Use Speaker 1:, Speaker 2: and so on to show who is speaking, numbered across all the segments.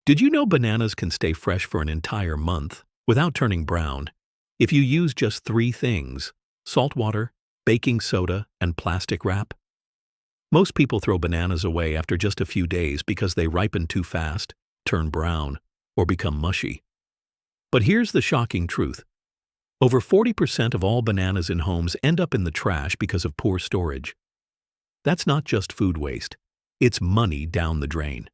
Speaker 1: Did you know bananas can stay fresh for an entire month without turning brown if you use just three things: salt water, baking soda, and plastic wrap? Most people throw bananas away after just a few days because they ripen too fast, turn brown, or become mushy. But here's the shocking truth. Over 40% of all bananas in homes end up in the trash because of poor storage. That's not just food waste. It's money down the drain.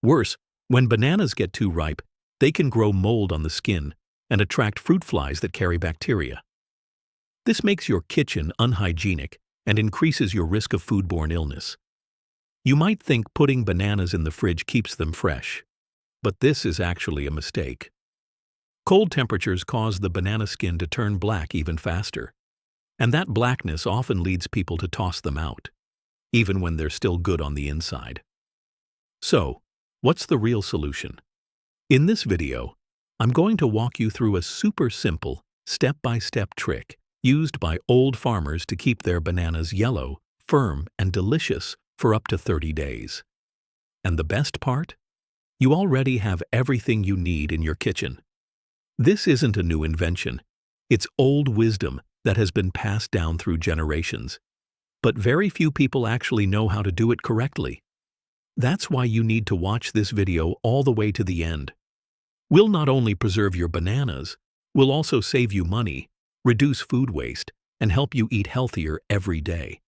Speaker 1: Worse, when bananas get too ripe, they can grow mold on the skin and attract fruit flies that carry bacteria. This makes your kitchen unhygienic and increases your risk of foodborne illness. You might think putting bananas in the fridge keeps them fresh, but this is actually a mistake. Cold temperatures cause the banana skin to turn black even faster, and that blackness often leads people to toss them out, even when they're still good on the inside. So, what's the real solution? In this video, I'm going to walk you through a super simple, step-by-step trick used by old farmers to keep their bananas yellow, firm, and delicious for up to 30 days. And the best part? You already have everything you need in your kitchen. This isn't a new invention. It's old wisdom that has been passed down through generations. But very few people actually know how to do it correctly. That's why you need to watch this video all the way to the end. We'll not only preserve your bananas, we'll also save you money, reduce food waste, and help you eat healthier every day.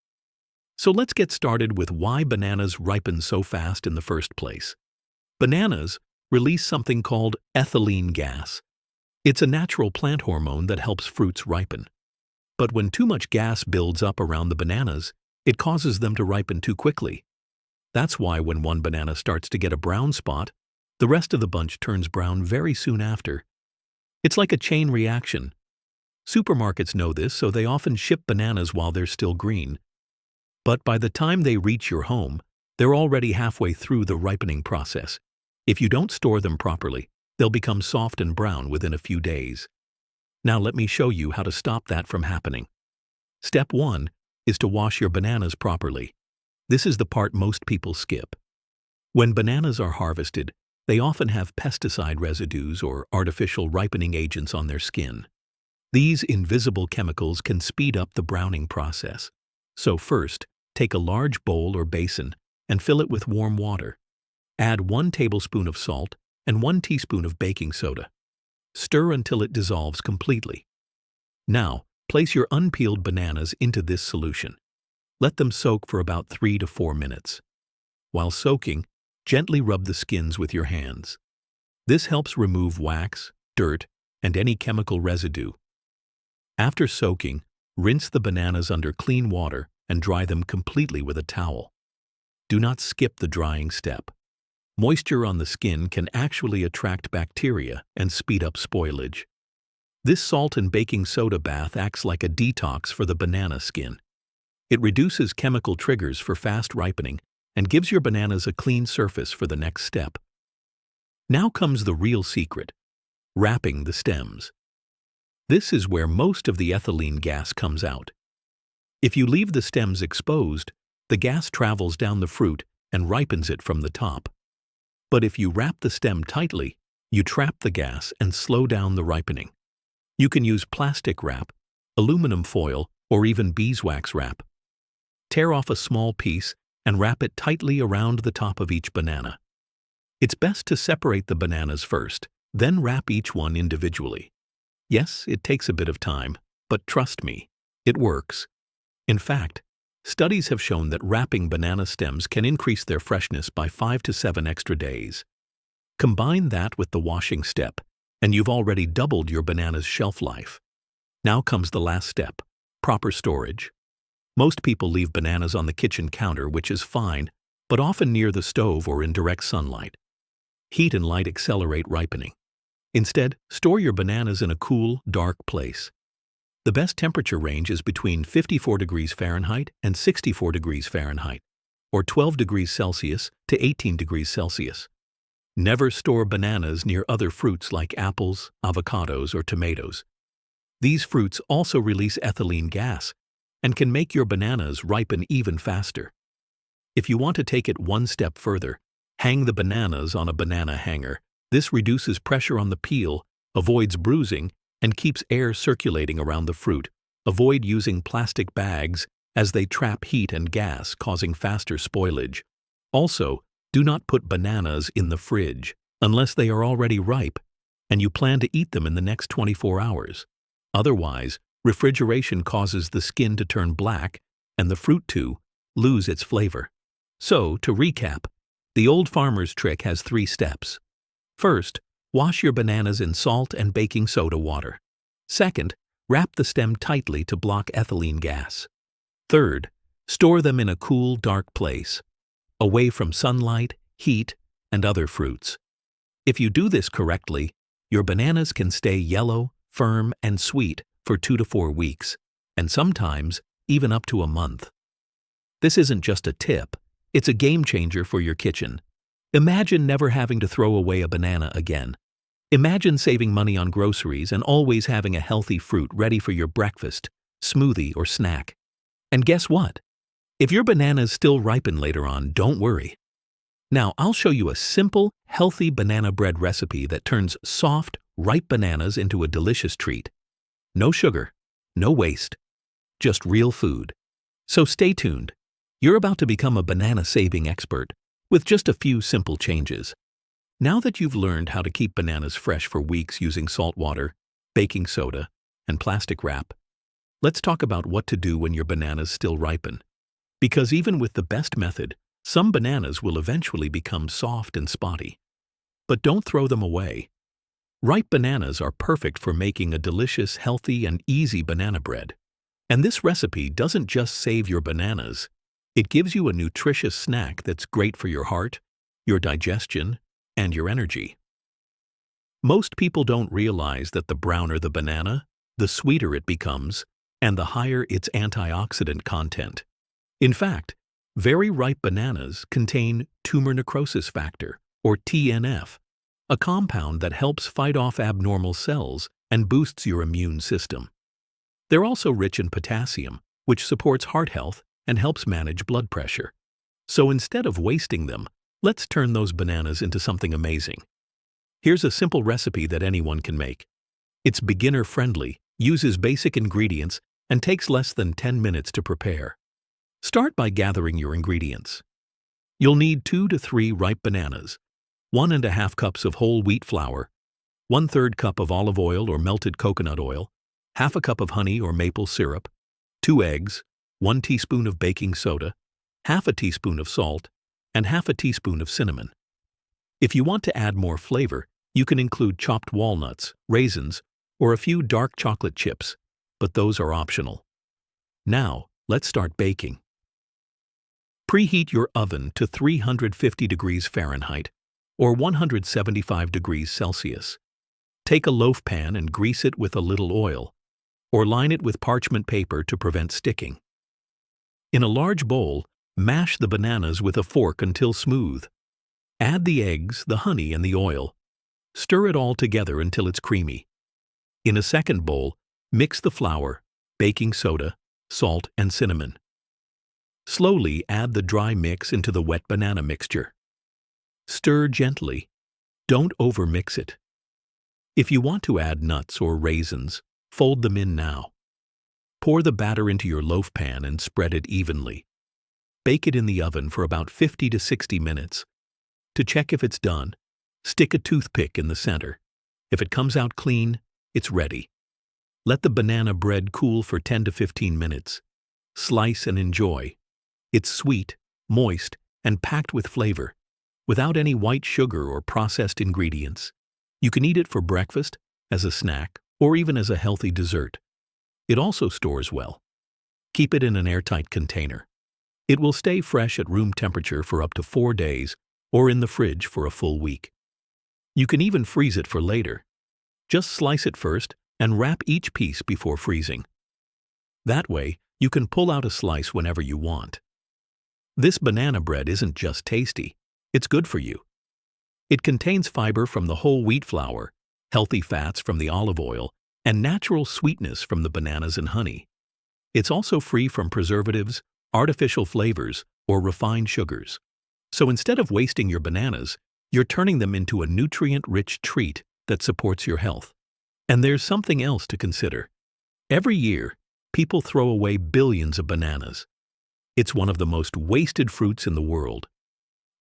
Speaker 1: So let's get started with why bananas ripen so fast in the first place. Bananas release something called ethylene gas. It's a natural plant hormone that helps fruits ripen. But when too much gas builds up around the bananas, it causes them to ripen too quickly. That's why when one banana starts to get a brown spot, the rest of the bunch turns brown very soon after. It's like a chain reaction. Supermarkets know this, so they often ship bananas while they're still green. But by the time they reach your home, they're already halfway through the ripening process. If you don't store them properly, they'll become soft and brown within a few days. Now let me show you how to stop that from happening. Step 1 is to wash your bananas properly. This is the part most people skip. When bananas are harvested, they often have pesticide residues or artificial ripening agents on their skin. These invisible chemicals can speed up the browning process. So first, take a large bowl or basin and fill it with warm water. Add 1 tablespoon of salt and 1 teaspoon of baking soda. Stir until it dissolves completely. Now, place your unpeeled bananas into this solution. Let them soak for about 3 to 4 minutes. While soaking, gently rub the skins with your hands. This helps remove wax, dirt, and any chemical residue. After soaking, rinse the bananas under clean water and dry them completely with a towel. Do not skip the drying step. Moisture on the skin can actually attract bacteria and speed up spoilage. This salt and baking soda bath acts like a detox for the banana skin. It reduces chemical triggers for fast ripening and gives your bananas a clean surface for the next step. Now comes the real secret: wrapping the stems. This is where most of the ethylene gas comes out. If you leave the stems exposed, the gas travels down the fruit and ripens it from the top. But if you wrap the stem tightly, you trap the gas and slow down the ripening. You can use plastic wrap, aluminum foil, or even beeswax wrap. Tear off a small piece and wrap it tightly around the top of each banana. It's best to separate the bananas first, then wrap each one individually. Yes, it takes a bit of time, but trust me, it works. In fact, studies have shown that wrapping banana stems can increase their freshness by 5 to 7 extra days. Combine that with the washing step, and you've already doubled your banana's shelf life. Now comes the last step: proper storage. Most people leave bananas on the kitchen counter, which is fine, but often near the stove or in direct sunlight. Heat and light accelerate ripening. Instead, store your bananas in a cool, dark place. The best temperature range is between 54 degrees Fahrenheit and 64 degrees Fahrenheit, or 12 degrees Celsius to 18 degrees Celsius. Never store bananas near other fruits like apples, avocados, or tomatoes. These fruits also release ethylene gas and can make your bananas ripen even faster. If you want to take it one step further, Hang the bananas on a banana hanger. This reduces pressure on the peel, avoids bruising, and keeps air circulating around the fruit. Avoid using plastic bags as they trap heat and gas, causing faster spoilage. Also, do not put bananas in the fridge unless they are already ripe and you plan to eat them in the next 24 hours. Otherwise, refrigeration causes the skin to turn black and the fruit to lose its flavor. So, to recap, the old farmer's trick has 3 steps. First, wash your bananas in salt and baking soda water. Second, wrap the stem tightly to block ethylene gas. Third, store them in a cool, dark place, away from sunlight, heat, and other fruits. If you do this correctly, your bananas can stay yellow, firm, and sweet for 2 to 4 weeks, and sometimes even up to a month. This isn't just a tip, it's a game changer for your kitchen. Imagine never having to throw away a banana again. Imagine saving money on groceries and always having a healthy fruit ready for your breakfast, smoothie, or snack. And guess what? If your bananas still ripen later on, don't worry. Now I'll show you a simple, healthy banana bread recipe that turns soft, ripe bananas into a delicious treat. No sugar, no waste, just real food. So stay tuned. You're about to become a banana-saving expert with just a few simple changes. Now that you've learned how to keep bananas fresh for weeks using salt water, baking soda, and plastic wrap, let's talk about what to do when your bananas still ripen. Because even with the best method, some bananas will eventually become soft and spotty. But don't throw them away. Ripe bananas are perfect for making a delicious, healthy, and easy banana bread. And this recipe doesn't just save your bananas, it gives you a nutritious snack that's great for your heart, your digestion, and your energy. Most people don't realize that the browner the banana, the sweeter it becomes, and the higher its antioxidant content. In fact, very ripe bananas contain tumor necrosis factor, or TNF, a compound that helps fight off abnormal cells and boosts your immune system. They're also rich in potassium, which supports heart health and helps manage blood pressure. So instead of wasting them, let's turn those bananas into something amazing. Here's a simple recipe that anyone can make. It's beginner-friendly, uses basic ingredients, and takes less than 10 minutes to prepare. Start by gathering your ingredients. You'll need 2 to 3 ripe bananas, 1½ cups of whole wheat flour, 1/3 cup of olive oil or melted coconut oil, ½ a cup of honey or maple syrup, 2 eggs, 1 teaspoon of baking soda, ½ a teaspoon of salt, and ½ a teaspoon of cinnamon. If you want to add more flavor, you can include chopped walnuts, raisins, or a few dark chocolate chips, but those are optional. Now, let's start baking. Preheat your oven to 350 degrees Fahrenheit or 175 degrees Celsius. Take a loaf pan and grease it with a little oil, or line it with parchment paper to prevent sticking. In a large bowl, mash the bananas with a fork until smooth. Add the eggs, the honey, and the oil. Stir it all together until it's creamy. In a second bowl, mix the flour, baking soda, salt, and cinnamon. Slowly add the dry mix into the wet banana mixture. Stir gently. Don't overmix it. If you want to add nuts or raisins, fold them in now. Pour the batter into your loaf pan and spread it evenly. Bake it in the oven for about 50 to 60 minutes. To check if it's done, stick a toothpick in the center. If it comes out clean, it's ready. Let the banana bread cool for 10 to 15 minutes. Slice and enjoy. It's sweet, moist, and packed with flavor, without any white sugar or processed ingredients. You can eat it for breakfast, as a snack, or even as a healthy dessert. It also stores well. Keep it in an airtight container. It will stay fresh at room temperature for up to 4 days or in the fridge for a full week. You can even freeze it for later. Just slice it first and wrap each piece before freezing. That way, you can pull out a slice whenever you want. This banana bread isn't just tasty, it's good for you. It contains fiber from the whole wheat flour, healthy fats from the olive oil, and natural sweetness from the bananas and honey. It's also free from preservatives, artificial flavors, or refined sugars. So instead of wasting your bananas, you're turning them into a nutrient-rich treat that supports your health. And there's something else to consider. Every year, people throw away billions of bananas. It's one of the most wasted fruits in the world.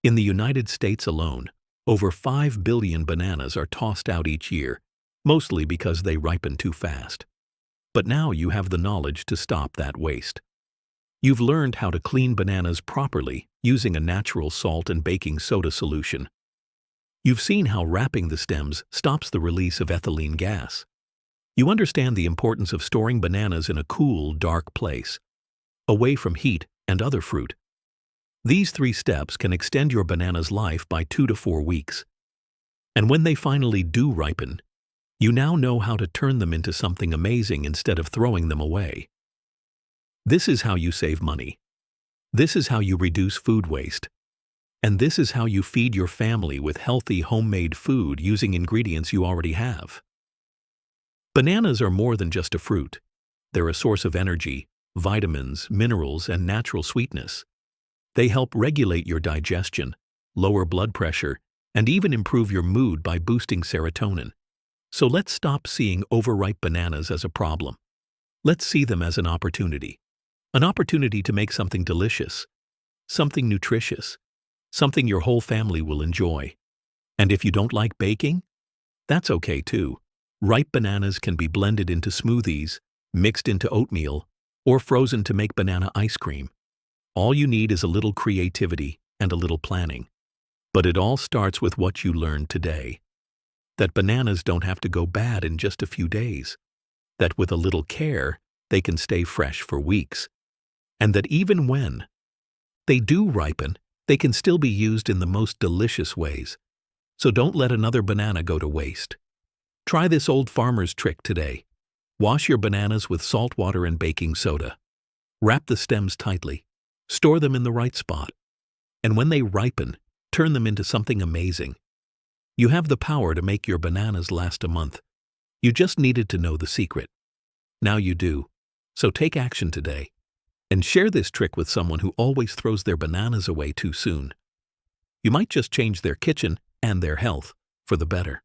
Speaker 1: In the United States alone, over 5 billion bananas are tossed out each year, mostly because they ripen too fast. But now you have the knowledge to stop that waste. You've learned how to clean bananas properly using a natural salt and baking soda solution. You've seen how wrapping the stems stops the release of ethylene gas. You understand the importance of storing bananas in a cool, dark place, away from heat and other fruit. These 3 steps can extend your banana's life by 2 to 4 weeks. And when they finally do ripen, you now know how to turn them into something amazing instead of throwing them away. This is how you save money. This is how you reduce food waste. And this is how you feed your family with healthy homemade food using ingredients you already have. Bananas are more than just a fruit. They're a source of energy, vitamins, minerals, and natural sweetness. They help regulate your digestion, lower blood pressure, and even improve your mood by boosting serotonin. So let's stop seeing overripe bananas as a problem. Let's see them as an opportunity. An opportunity to make something delicious, something nutritious, something your whole family will enjoy. And if you don't like baking, that's okay too. Ripe bananas can be blended into smoothies, mixed into oatmeal, or frozen to make banana ice cream. All you need is a little creativity and a little planning. But it all starts with what you learned today. That bananas don't have to go bad in just a few days. That with a little care, they can stay fresh for weeks. And that even when they do ripen, they can still be used in the most delicious ways. So don't let another banana go to waste. Try this old farmer's trick today. Wash your bananas with salt water and baking soda. Wrap the stems tightly. Store them in the right spot. And when they ripen, turn them into something amazing. You have the power to make your bananas last a month. You just needed to know the secret. Now you do. So take action today. And share this trick with someone who always throws their bananas away too soon. You might just change their kitchen and their health for the better.